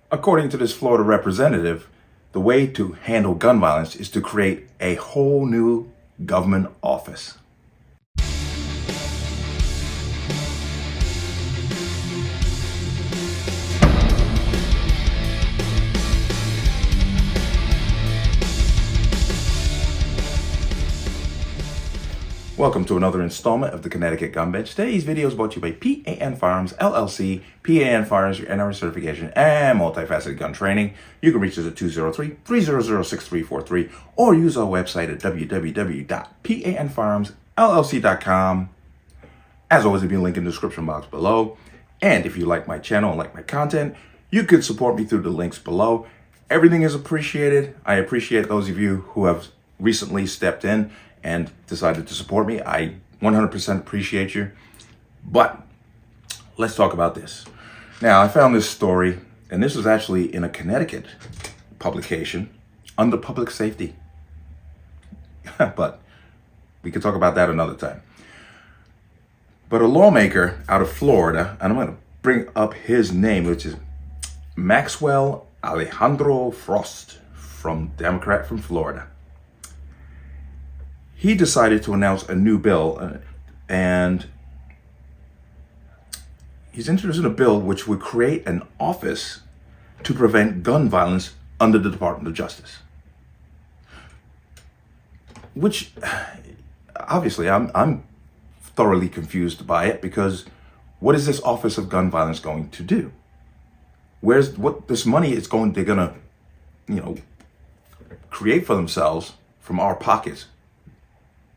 According to this Florida representative, the way to handle gun violence is to create a whole new government office. Welcome to another installment of the Connecticut Gun Bench. Today's video is brought to you by P.A.N. Firearms, LLC. P.A.N. Firearms, your NRA certification and multifaceted gun training. You can reach us at 203-300-6343 or use our website at www.panfirearmsllc.com. As always, there'll be a link in the description box below. And if you like my channel and like my content, you could support me through the links below. Everything is appreciated. I appreciate those of you who have recently stepped in and decided to support me. I 100% appreciate you. But let's talk about this. Now, I found this story, and this was actually in a Connecticut publication under public safety. But we could talk about that another time. But a lawmaker out of Florida, and I'm going to bring up his name, which is Maxwell Alejandro Frost, Democrat from Florida. He decided to announce a new bill, and he's introducing a bill which would create an office to prevent gun violence under the Department of Justice. Which, obviously, I'm thoroughly confused by it, because what is this Office of Gun Violence going to do? What this money is they're gonna, create for themselves from our pockets.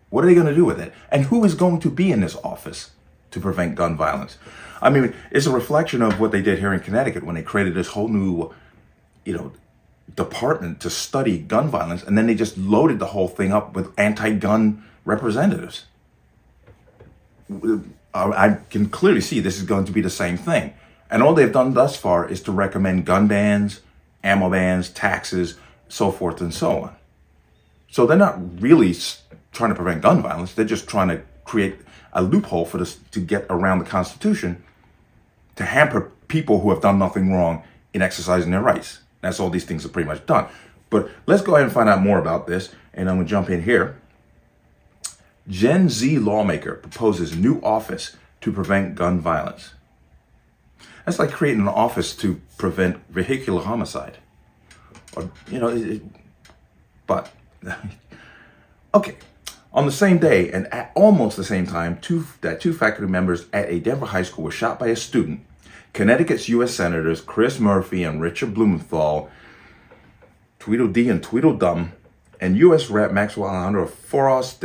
What are they going to do with it? And who is going to be in this office to prevent gun violence? I mean, it's a reflection of what they did here in Connecticut when they created this whole new, department to study gun violence. And then they just loaded the whole thing up with anti-gun representatives. I can clearly see this is going to be the same thing. And all they've done thus far is to recommend gun bans, ammo bans, taxes, so forth and so on. So they're not really trying to prevent gun violence. They're just trying to create a loophole for this to get around the Constitution, to hamper people who have done nothing wrong in exercising their rights. That's all these things are pretty much done. But let's go ahead and find out more about this. And I'm going to jump in here. Gen Z lawmaker proposes new office to prevent gun violence. That's like creating an office to prevent vehicular homicide. Or, but, okay. On the same day, and at almost the same time, two faculty members at a Denver high school were shot by a student. Connecticut's U.S. Senators Chris Murphy and Richard Blumenthal, Tweedledee and Tweedledum, and U.S. Rep. Maxwell Alejandro Frost,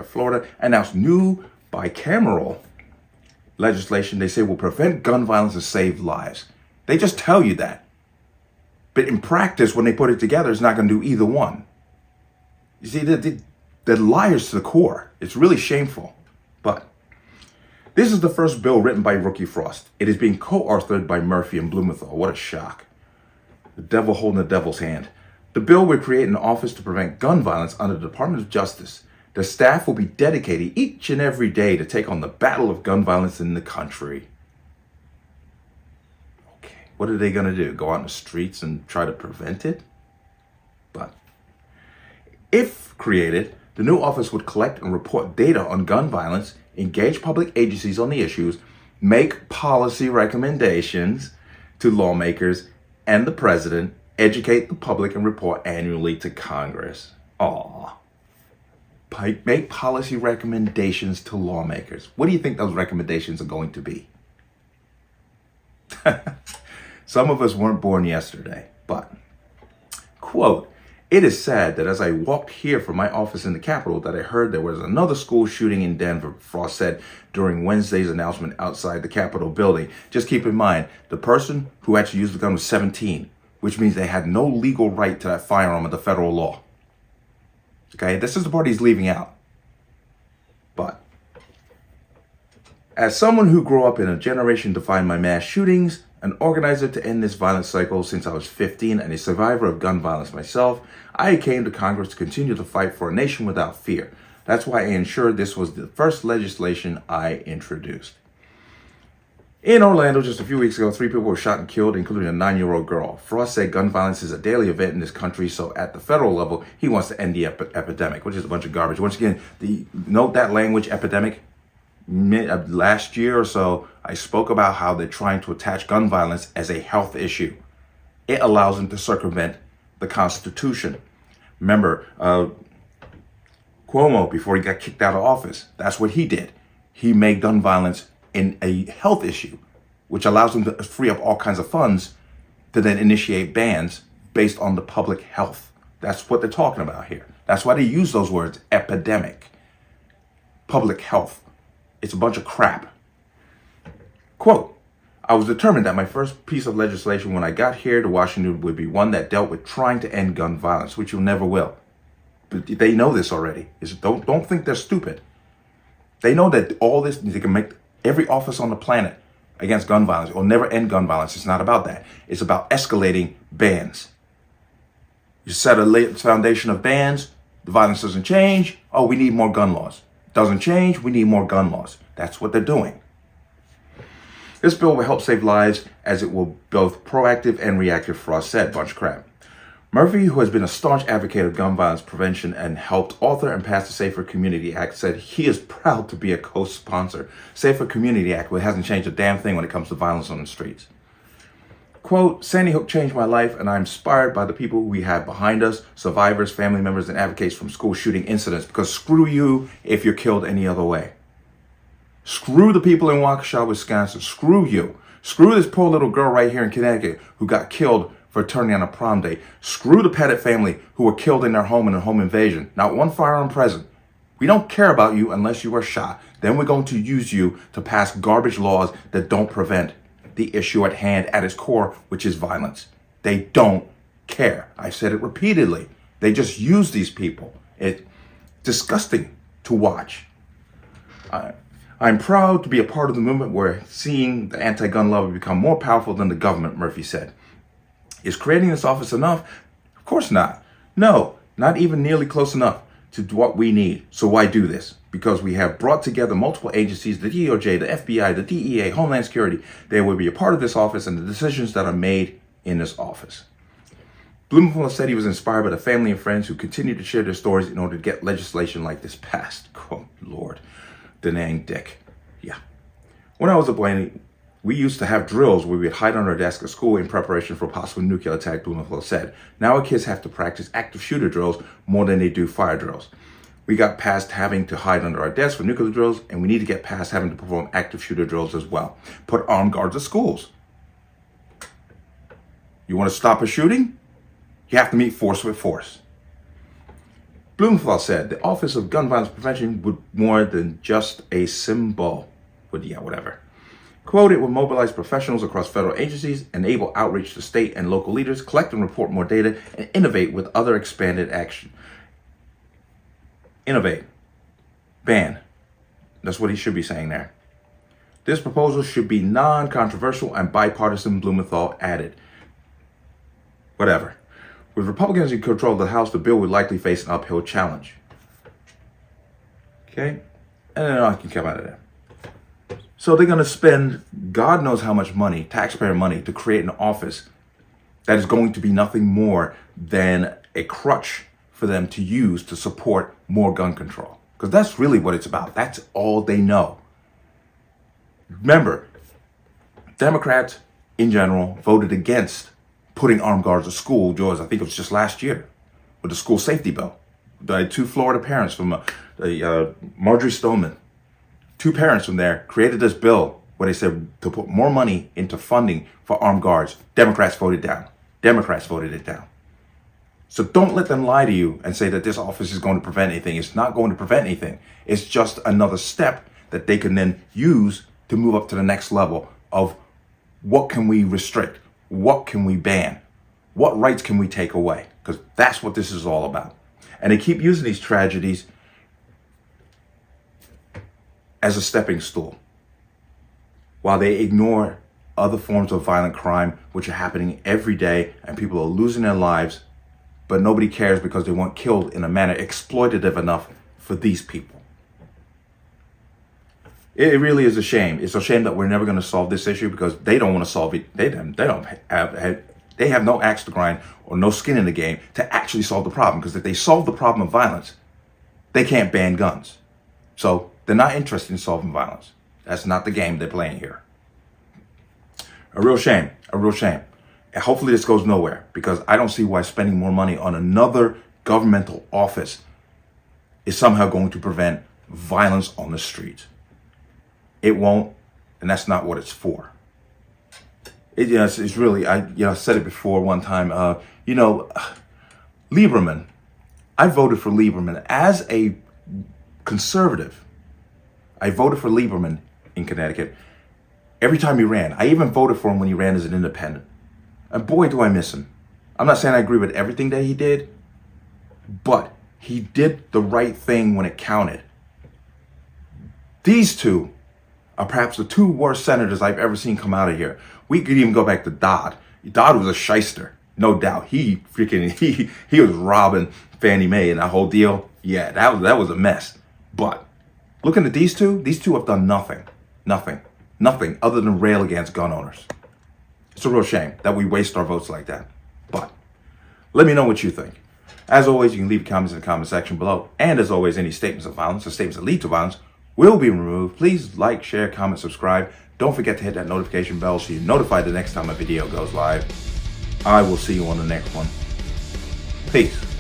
Florida, announced new bicameral legislation they say will prevent gun violence and save lives. They just tell you that. But in practice, when they put it together, it's not going to do either one. You see, they're liars to the core. It's really shameful. But this is the first bill written by Rookie Frost. It is being co-authored by Murphy and Blumenthal. What a shock. The devil holding the devil's hand. The bill will create an office to prevent gun violence under the Department of Justice. The staff will be dedicated each and every day to take on the battle of gun violence in the country. Okay, what are they going to do? Go out in the streets and try to prevent it? But if created, the new office would collect and report data on gun violence, engage public agencies on the issues, make policy recommendations to lawmakers and the president, educate the public, and report annually to Congress. Make policy recommendations to lawmakers. What do you think those recommendations are going to be? Some of us weren't born yesterday, but, quote, "It is sad that as I walked here from my office in the Capitol that I heard there was another school shooting in Denver," Frost said during Wednesday's announcement outside the Capitol building. Just keep in mind, the person who actually used the gun was 17, which means they had no legal right to that firearm under federal law. Okay, this is the part he's leaving out. But as someone who grew up in a generation defined by mass shootings, an organizer to end this violent cycle since I was 15, and a survivor of gun violence myself, I came to Congress to continue to fight for a nation without fear. That's why I ensured this was the first legislation I introduced. In Orlando, just a few weeks ago, 3 people were shot and killed, including a 9-year-old girl. Frost said gun violence is a daily event in this country, so at the federal level, he wants to end the epidemic, which is a bunch of garbage. Once again, note that language, epidemic. Last year or so, I spoke about how they're trying to attach gun violence as a health issue. It allows them to circumvent the Constitution. Remember, Cuomo, before he got kicked out of office, that's what he did. He made gun violence in a health issue, which allows them to free up all kinds of funds to then initiate bans based on the public health. That's what they're talking about here. That's why they use those words, epidemic, public health. It's a bunch of crap. Quote, I was determined that my first piece of legislation when I got here to Washington would be one that dealt with trying to end gun violence, which you never will. But they know this already. Don't think they're stupid. They know that all this, they can make every office on the planet against gun violence or never end gun violence. It's not about that. It's about escalating bans. You set a foundation of bans, the violence doesn't change. Oh, we need more gun laws. Doesn't change, we need more gun laws. That's what they're doing. This bill will help save lives as it will both proactive and reactive, Frost said. Bunch of crap. Murphy, who has been a staunch advocate of gun violence prevention and helped author and pass the Safer Community Act, said he is proud to be a co-sponsor. Safer Community Act, well, it hasn't changed a damn thing when it comes to violence on the streets. Quote, Sandy Hook changed my life, and I'm inspired by the people we have behind us, survivors, family members, and advocates from school shooting incidents, because screw you if you're killed any other way. Screw the people in Waukesha, Wisconsin. Screw you. Screw this poor little girl right here in Connecticut who got killed for turning on a prom date. Screw the Pettit family who were killed in their home in a home invasion. Not one firearm present. We don't care about you unless you are shot. Then we're going to use you to pass garbage laws that don't prevent the issue at hand at its core, which is violence. They don't care. I've said it repeatedly. They just use these people. It's disgusting to watch. I'm proud to be a part of the movement where seeing the anti-gun lobby become more powerful than the government, Murphy said. Is creating this office enough? Of course not. No, not even nearly close enough to what we need. So why do this? Because we have brought together multiple agencies, the DOJ, the FBI, the DEA, Homeland Security. They will be a part of this office and the decisions that are made in this office. Blumenthal said he was inspired by the family and friends who continue to share their stories in order to get legislation like this passed. Quote, Lord, denying dick. Yeah. When I was a boy, we used to have drills where we'd hide under our desk at school in preparation for a possible nuclear attack, Blumenthal said. Now our kids have to practice active shooter drills more than they do fire drills. We got past having to hide under our desks for nuclear drills, and we need to get past having to perform active shooter drills as well. Put armed guards at schools. You want to stop a shooting? You have to meet force with force. Blumenthal said the Office of Gun Violence Prevention would more than just a symbol. Whatever. Quote, it will mobilize professionals across federal agencies, enable outreach to state and local leaders, collect and report more data, and innovate with other expanded action. Innovate. Ban. That's what he should be saying there. This proposal should be non-controversial and bipartisan, Blumenthal added. Whatever. With Republicans in control of the House, the bill would likely face an uphill challenge. Okay? And then I can come out of there. So they're going to spend God knows how much money, taxpayer money, to create an office that is going to be nothing more than a crutch for them to use to support more gun control. Because that's really what it's about. That's all they know. Remember, Democrats in general voted against putting armed guards at school, George, I think it was just last year, with the school safety bill. The 2 Florida parents from Marjorie Stoneman, 2 parents from there created this bill where they said to put more money into funding for armed guards. Democrats voted down. Democrats voted it down. So don't let them lie to you and say that this office is going to prevent anything. It's not going to prevent anything. It's just another step that they can then use to move up to the next level of what can we restrict? What can we ban? What rights can we take away? Because that's what this is all about. And they keep using these tragedies as a stepping stool while they ignore other forms of violent crime which are happening every day and people are losing their lives, but nobody cares because they weren't killed in a manner exploitative enough for these people. It really is a shame. It's a shame that we're never going to solve this issue because they don't want to solve it. They have no axe to grind or no skin in the game to actually solve the problem. Because if they solve the problem of violence, they can't ban guns. So they're not interested in solving violence. That's not the game they're playing here. A real shame. A real shame. And hopefully this goes nowhere because I don't see why spending more money on another governmental office is somehow going to prevent violence on the street. It won't, and that's not what it's for. It's really, I said it before one time, Lieberman, I voted for Lieberman as a conservative. I voted for Lieberman in Connecticut every time he ran. I even voted for him when he ran as an independent. And boy, do I miss him. I'm not saying I agree with everything that he did, but he did the right thing when it counted. These two are perhaps the two worst senators I've ever seen come out of here. We could even go back to Dodd. Dodd was a shyster, no doubt. He was robbing Fannie Mae and that whole deal. Yeah, that was a mess. But looking at these two have done nothing other than rail against gun owners. It's a real shame that we waste our votes like that. But let me know what you think. As always, you can leave comments in the comment section below. And as always, any statements of violence or statements that lead to violence will be removed. Please like, share, comment, subscribe. Don't forget to hit that notification bell so you're notified the next time a video goes live. I will see you on the next one. Peace.